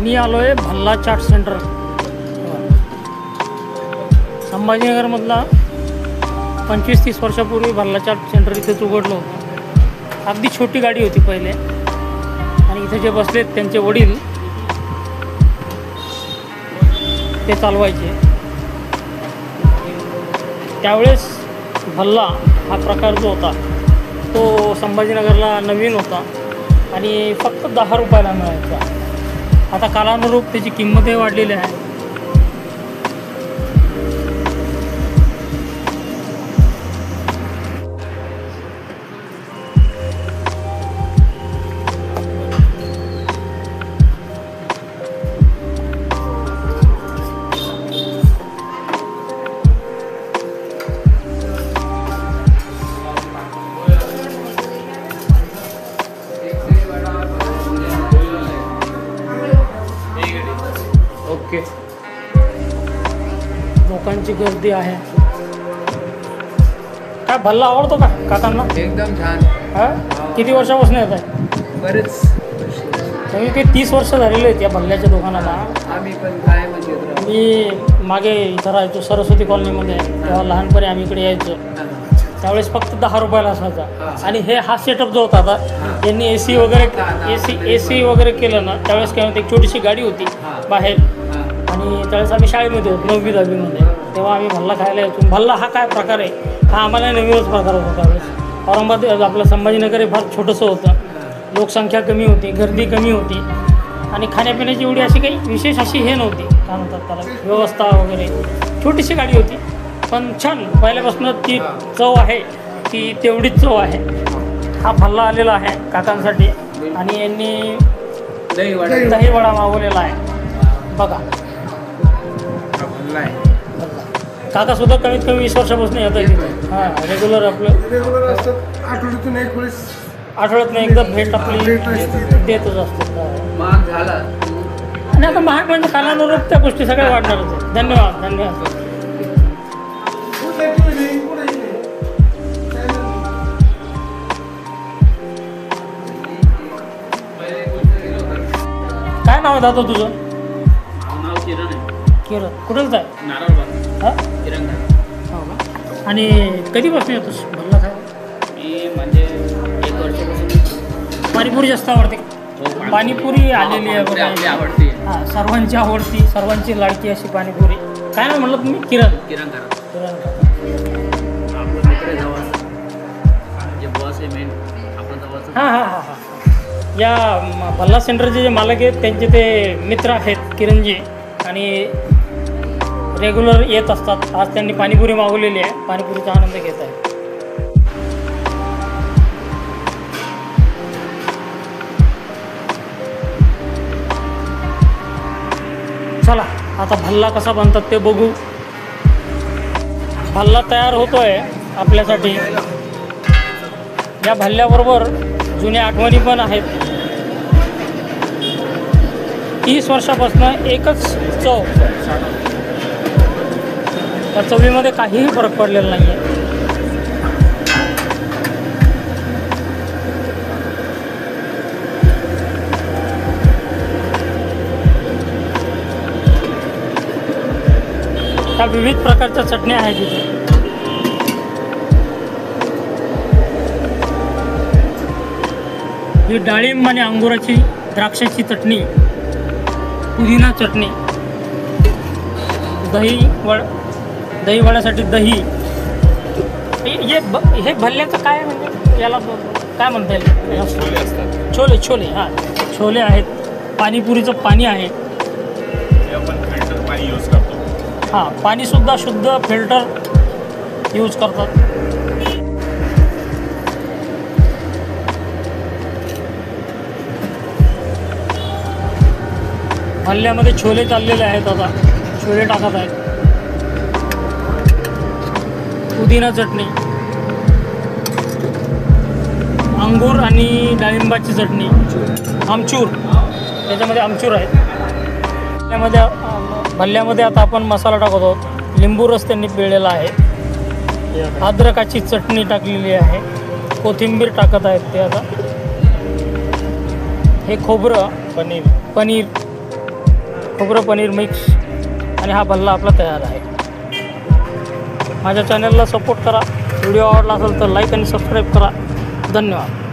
मी आलो आहे भल्ला चाट सेंटर संभाजीनगरमधला 25-30 वर्षापूर्वी भल्ला चाट सेंटर इथेच उघडलं होतं. अगदी छोटी गाडी होती पहिले आणि इथे जे बसलेत त्यांचे वडील ते चालवायचे. त्यावेळेस भल्ला हा प्रकार जो होता तो संभाजीनगरला नवीन होता आणि फक्त 10 रुपयाला मिळायचा. आता कालानुरूप त्याची किंमतही वाढलेली आहे. ओके, लोकांची गर्दी आहे. काय भल्ला आवडतो का काकांना? एकदम छान. हा, किती वर्षापासून येत आहे? बरेच तरी ते 30 वर्ष झालेले आहेत या भल्ल्याच्या दुकानाला. आम्ही पण काय म्हणजे मी मागे इथं राहायचो सरस्वती कॉलनीमध्ये. तेव्हा लहानपणी आम्ही इकडे यायचो. त्यावेळेस फक्त 10 रुपयाला असायचा. आणि हा सेटअप जो होता आता यांनी एसी वगैरे केलं ना. त्यावेळेस काय होतं, एक छोटीशी गाडी होती बाहेर आणि त्यावेळेस आम्ही शाळेमध्ये होतो 9वी-10वीमध्ये. तेव्हा आम्ही भल्ला खायला यायचो. भल्ला हा काय प्रकार आहे हा आम्हाला नवीनच प्रकार होता. त्यावेळेस औरंगाबाद आपलं संभाजीनगर हे फार छोटंसं होतं. लोकसंख्या कमी होती, गर्दी कमी होती आणि खाण्यापिण्याची एवढी अशी काही विशेष अशी हे नव्हती, काय म्हणतात त्याला, व्यवस्था वगैरे. छोटीशी गाडी होती पण छान. पहिल्यापासून ती चव आहे ती तेवढीच चव आहे. हा भल्ला आलेला आहे काकांसाठी आणि यांनी दहीवडा मागवलेला आहे. बघा काकासुद्धा कमीत कमी 20 वर्षापासून येत आहे तिथे. हां, रेग्युलर आपलं आठवड्यातून एकदा भेट आपली देतच असतो. महाग झाला आणि आता महाग म्हणजे कालानुरूप त्या गोष्टी सगळ्या वाढणारच आहे. धन्यवाद धन्यवाद. काय नाव आहे दादा तुझं? नाव किरण आहे. किरण, कुठंच आहे? नारळबाग. हां, किरण हो का? आणि कधीपासून येतोस भल्ला खाय? मी म्हणजे 1 वर्षापासून. पाणीपुरी जास्त आवडते? हो, पाणीपुरी आलेली आहे बघा. आपली आवडती. हां, सर्वांची आवडती, सर्वांची लाडकी अशी पाणीपुरी. काय नाव म्हणलं तुम्ही? किरण. किरण करा. किरण आपलं मित्र जवळ जे बॉस आहे मेन आपण जवळचं. हां हां हां हां. या भल्ला सेंटरचे जे मालक आहेत त्यांचे ते मित्र आहेत किरणजी आणि रेग्युलर येत असतात. आज त्यांनी पाणीपुरी मागवलेली आहे. पाणीपुरीचा आनंद घेत आहे. चला आता भल्ला कसा बनतात ते बघू. भल्ला तयार होतोय आपल्यासाठी. या भल्ल्याबरोबर जुन्या आठवणी पण आहेत. 30 वर्षापासून एकच चव. त्या चवीमध्ये काहीही फरक पडलेला नाही आहे. त्या विविध प्रकारच्या चटण्या आहेत तिथे. ही डाळिंब आणि अंगुराची द्राक्षाची चटणी, पुदिना चटणी, दहीवड्यासाठी दही. हे भल्ल्याचं काय म्हणजे याला काय म्हणता येईल? छोले. छोले, हां, छोले आहेत. पाणीपुरीचं पाणी आहे. आपण फिल्टर पाणी यूज करतो. हां, पाणीसुद्धा शुद्ध फिल्टर यूज करतात. भल्ल्यामध्ये छोले चाललेले आहेत. आता छोले टाकत आहेत. पुदिना चटणी, अंगूर आणि डाळिंबाची चटणी, आमचूर, त्याच्यामध्ये आमचूर आहेत. भल्ल्यामध्ये आता आपण मसाला टाकत आहोत. लिंबू रस त्यांनी पिळलेला आहे. अद्रकाची चटणी टाकलेली आहे. कोथिंबीर टाकत आहेत ते. आता हे खोबरं, पनीर खोबरं पनीर मिक्स आणि हा भल्ला आपला तयार आहे. माझ्या चॅनलला सपोर्ट करा. व्हिडिओ आवडला असेल तर लाईक आणि सबस्क्राईब करा. धन्यवाद.